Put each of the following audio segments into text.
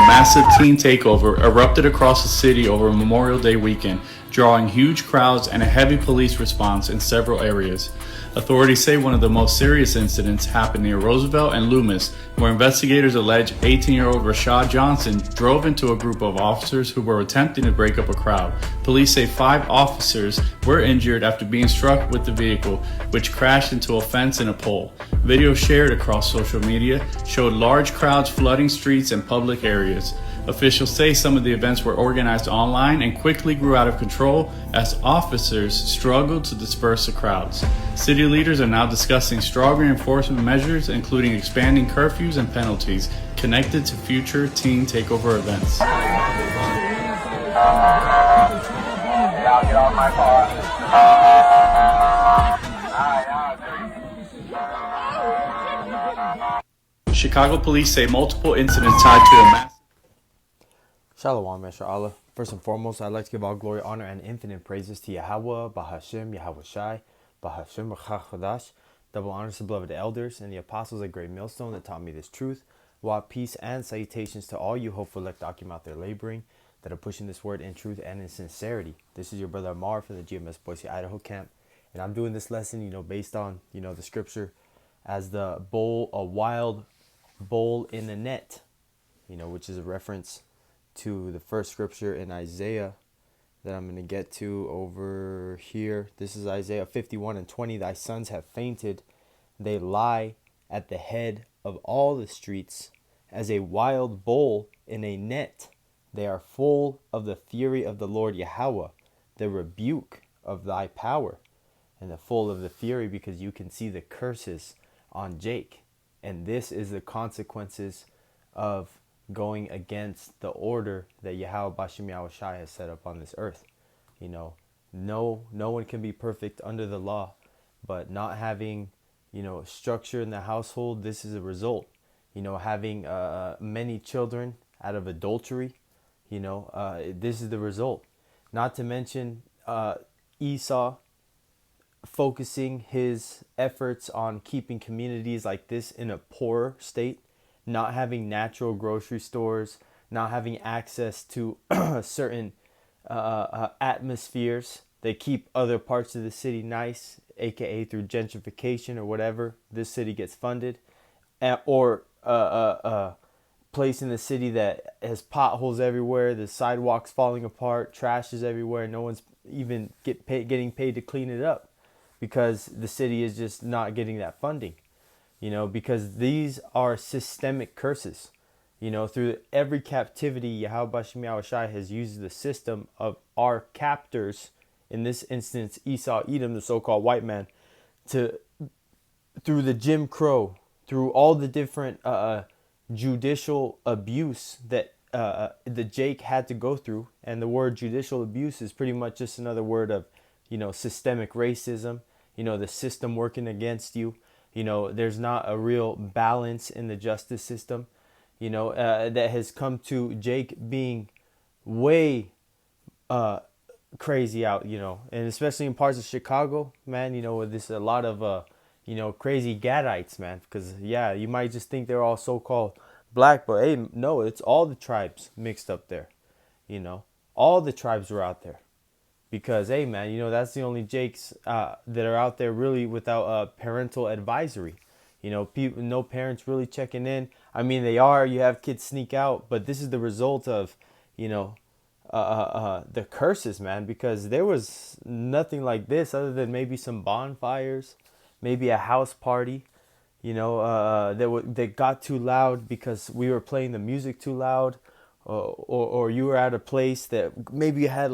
massive teen takeover erupted across the city over Memorial Day weekend, drawing huge crowds and a heavy police response in several areas. Authorities say one of the most serious incidents happened near Roosevelt and Loomis, where investigators allege 18-year-old Rashad Johnson drove into a group of officers who were attempting to break up a crowd. Police say 5 officers were injured after being struck with the vehicle, which crashed into a fence and a pole. Video shared across social media showed large crowds flooding streets and public areas. Officials say some of the events were organized online and quickly grew out of control as officers struggled to disperse the crowds. City leaders are now discussing stronger enforcement measures, including expanding curfews and penalties connected to future teen takeover events. Chicago police say multiple incidents tied to a massive Shalom, Meshra Allah. First and foremost, I'd like to give all glory, honor, and infinite praises to Yahweh, Bahashem, Yahweh Shai, Bahashem, B'chach. Double honors to the beloved elders and the apostles at Great Millstone that taught me this truth. Wa peace and salutations to all you hopeful elect Akim out there laboring that are pushing this word in truth and in sincerity. This is your brother Amar from the GMS Boise, Idaho camp. And I'm doing this lesson, based on, the scripture as the bull, a wild bull in a net, which is a reference to the first scripture in Isaiah that I'm going to get to over here. This is Isaiah 51:20. Thy sons have fainted. They lie at the head of all the streets as a wild bull in a net. They are full of the fury of the Lord Yahweh, the rebuke of thy power. And the full of the fury because you can see the curses on Jake. And this is the consequences of going against the order that Yahweh Bashem Yahweh Shai has set up on this earth. No one can be perfect under the law, but not having, structure in the household, this is a result. Having many children out of adultery, this is the result. Not to mention Esau focusing his efforts on keeping communities like this in a poor state, not having natural grocery stores, not having access to certain atmospheres that keep other parts of the city nice, aka through gentrification or whatever. This city gets funded, or place in the city that has potholes everywhere, the sidewalks falling apart, trash is everywhere, no one's even getting paid to clean it up because the city is just not getting that funding. Because these are systemic curses. Through every captivity, Yahweh Bashem Yahweh Shai has used the system of our captors, in this instance, Esau, Edom, the so-called white man, through the Jim Crow, through all the different judicial abuse that the Jake had to go through. And the word judicial abuse is pretty much just another word of, systemic racism, the system working against you. There's not a real balance in the justice system, that has come to Jake being way crazy out, and especially in parts of Chicago, man, with this a lot of, crazy Gadites, man, because, yeah, you might just think they're all so-called black, but, hey, no, it's all the tribes mixed up there, all the tribes are out there. Because, hey, man, that's the only Jakes that are out there really without parental advisory. People, no parents really checking in. I mean, they are. You have kids sneak out. But this is the result of, the curses, man. Because there was nothing like this other than maybe some bonfires, maybe a house party, that got too loud because we were playing the music too loud. Or you were at a place that maybe you had,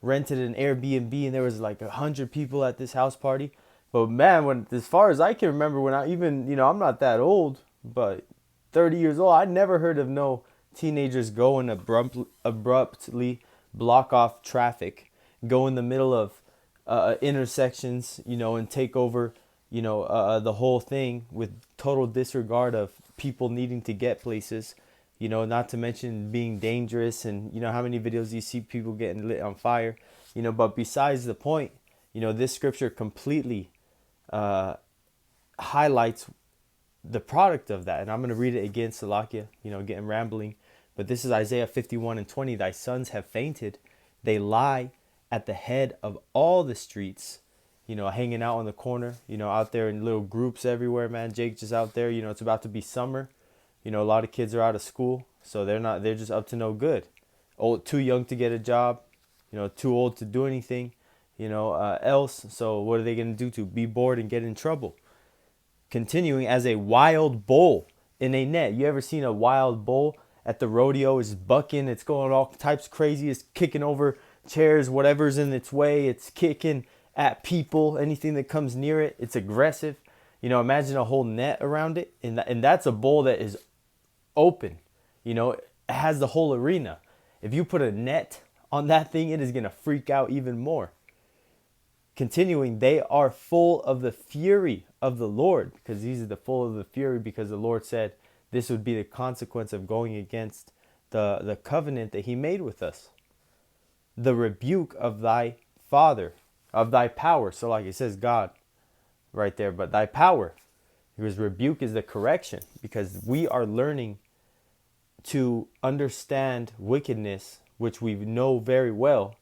rented an Airbnb and there was 100 people at this house party. But man, as far as I can remember, when I even, I'm not that old, but 30 years old, I never heard of no teenagers go and abruptly block off traffic, go in the middle of intersections, and take over, the whole thing with total disregard of people needing to get places. Not to mention being dangerous, and how many videos you see people getting lit on fire, but besides the point, this scripture completely highlights the product of that. And I'm going to read it again, Salakia, getting rambling, But this is Isaiah 51:20. Thy sons have fainted. They lie at the head of all the streets, hanging out on the corner, out there in little groups everywhere, man. Jake just out there, it's about to be summer. A lot of kids are out of school, so they're just up to no good. Old, too young to get a job, too old to do anything, else. So what are they going to do to be bored and get in trouble? Continuing, as a wild bull in a net. You ever seen a wild bull at the rodeo? It's bucking, it's going all types crazy, it's kicking over chairs, whatever's in its way, it's kicking at people, anything that comes near it. It's aggressive. Imagine a whole net around it, and that's a bull that is open. It has the whole arena. If you put a net on that thing, it is going to freak out even more. Continuing, they are full of the fury of the Lord, because these are the full of the fury, because the Lord said this would be the consequence of going against the covenant that he made with us. The rebuke of thy Father, of thy power. So like it says God right there, but thy power. Because rebuke is the correction, because we are learning to understand wickedness, which we know very well,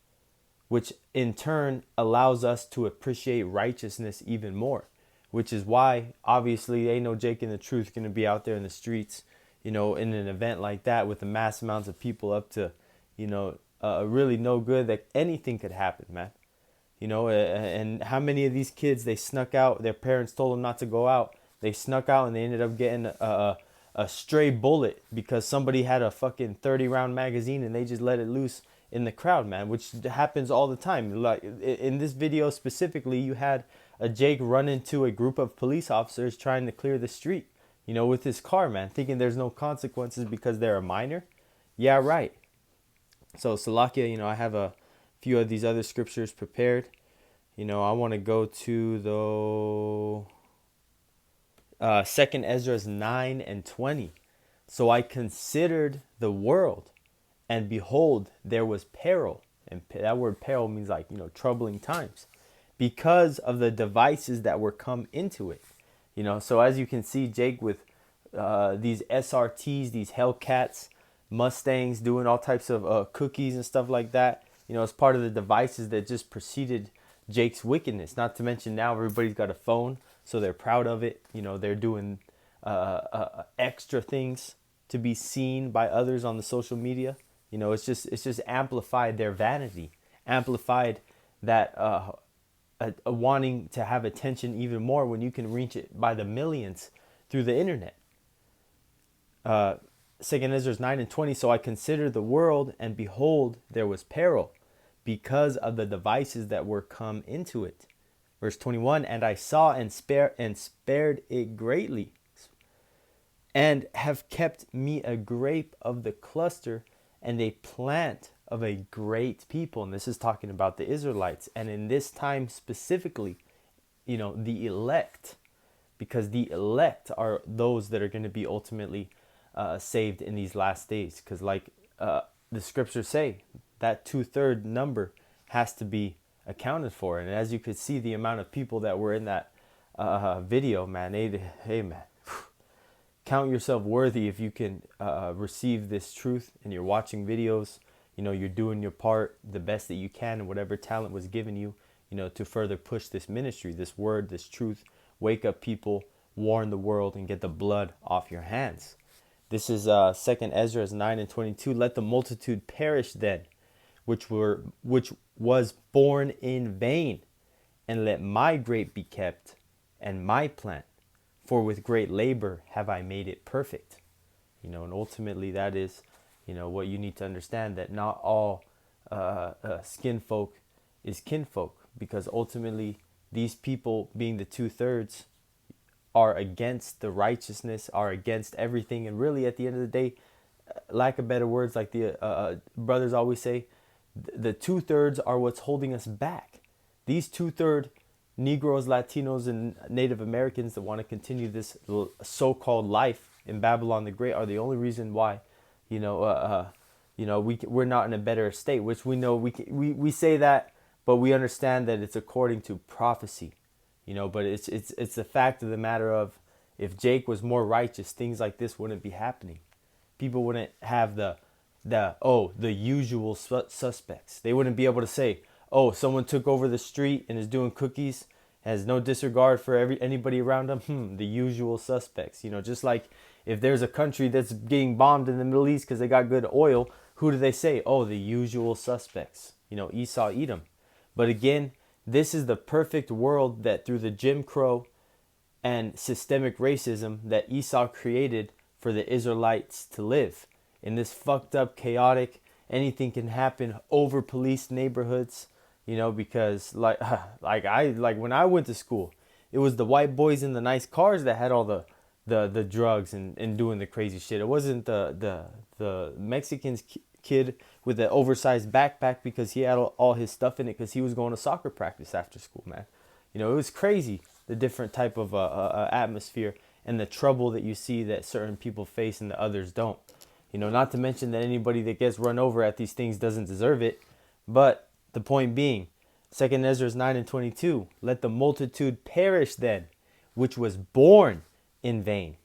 which in turn allows us to appreciate righteousness even more, which is why obviously ain't no Jake and the Truth going to be out there in the streets, in an event like that with the mass amounts of people up to, really no good, that anything could happen, man. And how many of these kids, they snuck out, their parents told them not to go out. They snuck out and they ended up getting a stray bullet because somebody had a fucking 30-round magazine and they just let it loose in the crowd, man, which happens all the time. Like in this video specifically, you had a Jake run into a group of police officers trying to clear the street, with his car, man, thinking there's no consequences because they're a minor. Yeah, right. So Salakia, I have a few of these other scriptures prepared. I want to go to the 2nd Ezra 9:20. So I considered the world, and behold, there was peril. And that word peril means like, troubling times, because of the devices that were come into it. So as you can see, Jake with these SRTs, these Hellcats, Mustangs, doing all types of cookies and stuff like that, as part of the devices that just preceded Jake's wickedness. Not to mention now everybody's got a phone, so they're proud of it. They're doing extra things to be seen by others on the social media. It's just amplified their vanity, amplified that wanting to have attention even more when you can reach it by the millions through the internet. 2nd Ezra 9:20. So I considered the world, and behold, there was peril, because of the devices that were come into it. Verse 21. And I saw and spared it greatly, and have kept me a grape of the cluster, and a plant of a great people. And this is talking about the Israelites, and in this time specifically, the elect, because the elect are those that are going to be ultimately saved in these last days. Because like the scriptures say, that 2/3 number has to be accounted for. And as you could see, the amount of people that were in that video, man, hey man, count yourself worthy if you can receive this truth and you're watching videos. You're doing your part the best that you can, and whatever talent was given you, to further push this ministry, this word, this truth. Wake up people, warn the world, and get the blood off your hands. This is 2nd Ezra 9:22. Let the multitude perish then, which was born in vain, and let my grape be kept, and my plant, for with great labor have I made it perfect. And ultimately that is, what you need to understand, that not all skin folk is kinfolk, because ultimately these people, being the 2/3, are against the righteousness, are against everything. And really at the end of the day, lack of better words, like the brothers always say, the 2/3 are what's holding us back. These 2/3 Negroes, Latinos, and Native Americans that want to continue this so-called life in Babylon the Great are the only reason why, we're not in a better state. Which we know we say that, but we understand that it's according to prophecy, But it's the fact of the matter of, if Jake was more righteous, things like this wouldn't be happening. People wouldn't have the the usual suspects. They wouldn't be able to say, oh, someone took over the street and is doing cookies, has no disregard for anybody around them. The usual suspects. Just like if there's a country that's getting bombed in the Middle East because they got good oil, who do they say? Oh, the usual suspects. Esau, Edom. But again, this is the perfect world that through the Jim Crow and systemic racism that Esau created for the Israelites to live. In this fucked up, chaotic, anything can happen, over policed neighborhoods, because like when I went to school, it was the white boys in the nice cars that had all the drugs and doing the crazy shit. It wasn't the Mexican kid with the oversized backpack because he had all his stuff in it because he was going to soccer practice after school, man. It was crazy, the different type of atmosphere and the trouble that you see that certain people face and the others don't. Not to mention that anybody that gets run over at these things doesn't deserve it. But the point being, 2 Ezra 9:22, let the multitude perish then, which was born in vain,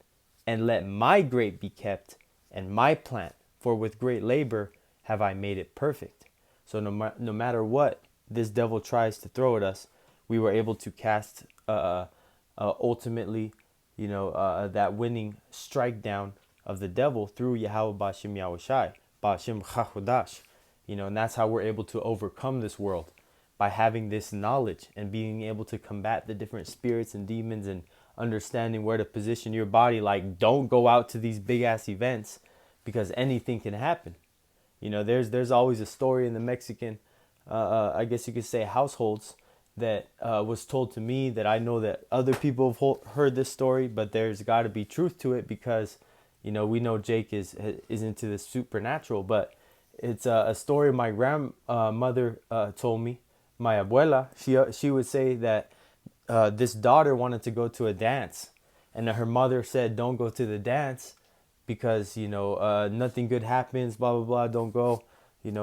and let my grape be kept, and my plant, for with great labor have I made it perfect. So no matter what this devil tries to throw at us, we were able to cast ultimately, that winning strike down of the devil through Yahweh Ba'Shem Yahushai, Ba'Shem Chachodash. And that's how we're able to overcome this world, by having this knowledge and being able to combat the different spirits and demons and understanding where to position your body. Like, don't go out to these big ass events because anything can happen. There's always a story in the Mexican, I guess you could say, households that was told to me that I know that other people have heard this story, but there's got to be truth to it because, we know Jake is into the supernatural, but it's a story my grandmother told me. My abuela, she would say that this daughter wanted to go to a dance, and her mother said, don't go to the dance because, nothing good happens, blah, blah, blah, don't go,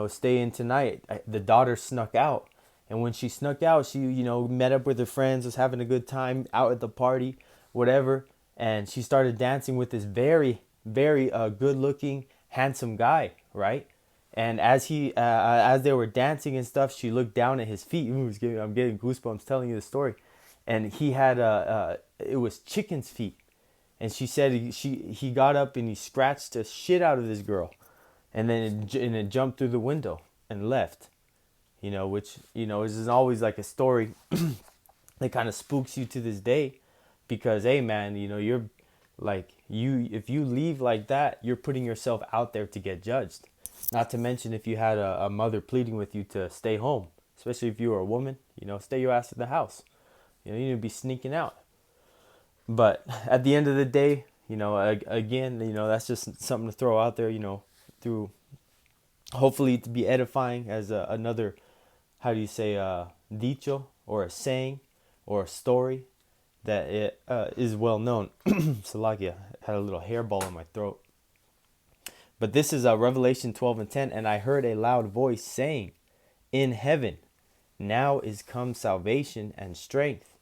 stay in tonight. The daughter snuck out. And when she snuck out, she, met up with her friends, was having a good time out at the party, whatever. And she started dancing with this very, very good-looking, handsome guy, right? And as they were dancing and stuff, she looked down at his feet. Ooh, I'm getting goosebumps telling you the story. And he had it was chicken's feet. And she said he got up and he scratched the shit out of this girl, and then it jumped through the window and left. Which is always like a story that kind of spooks you to this day, because hey man, you're like if you leave like that, you're putting yourself out there to get judged. Not to mention if you had a mother pleading with you to stay home, especially if you were a woman, stay your ass at the house. You need to be sneaking out. But at the end of the day, again, that's just something to throw out there, through hopefully to be edifying as another, how do you say, dicho, or a saying, or a story that it is well known. Salakia, had a little hairball in my throat. But this is Revelation 12:10, and I heard a loud voice saying, in heaven, now is come salvation and strength,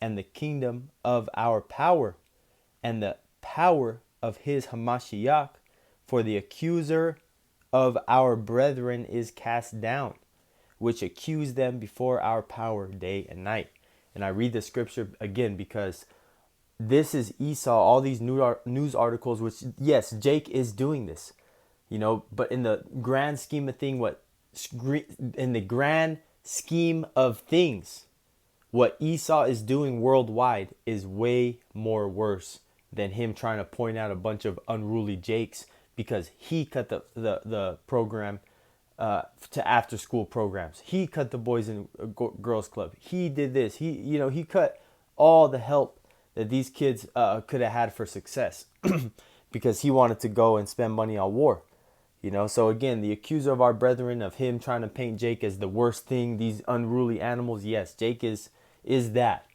and the kingdom of our power, and the power of his Hamashiach, for the accuser of our brethren is cast down, which accused them before our power day and night. And I read the scripture again because this is Esau, all these news articles, which, yes, Jake is doing this, but in the grand scheme of things, what Esau is doing worldwide is way more worse than him trying to point out a bunch of unruly Jakes because he cut the program to after school programs. He cut the Boys and Girls Club. He did this. He cut all the help that these kids could have had for success because he wanted to go and spend money on war. So again, the accuser of our brethren, of him trying to paint Jake as the worst thing, these unruly animals. Yes, Jake is that,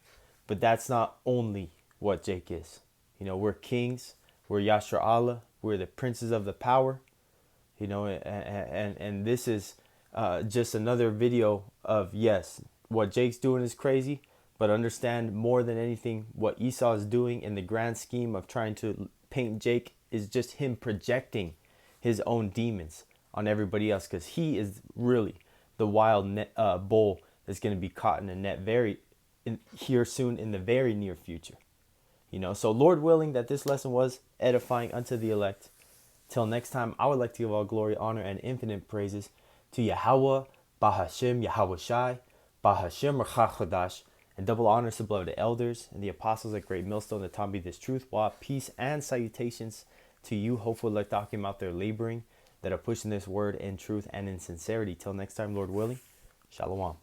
but that's not only what Jake is. We're kings, we're Yashar Allah, we're the princes of the power, and this is just another video of, yes, what Jake's doing is crazy, but understand more than anything what Esau is doing in the grand scheme of trying to paint Jake is just him projecting his own demons on everybody else, because he is really the wild bull that's going to be caught in a net here soon in the very near future. So Lord willing that this lesson was edifying unto the elect. Till next time, I would like to give all glory, honor, and infinite praises to Yahweh, Bahashem, Yahweh Shai, Bahashem Rachach, and double honors to beloved elders and the apostles at Great Millstone that taught me this truth. While peace and salutations to you, hopeful elect Akim out there laboring, that are pushing this word in truth and in sincerity. Till next time, Lord willing, Shalom.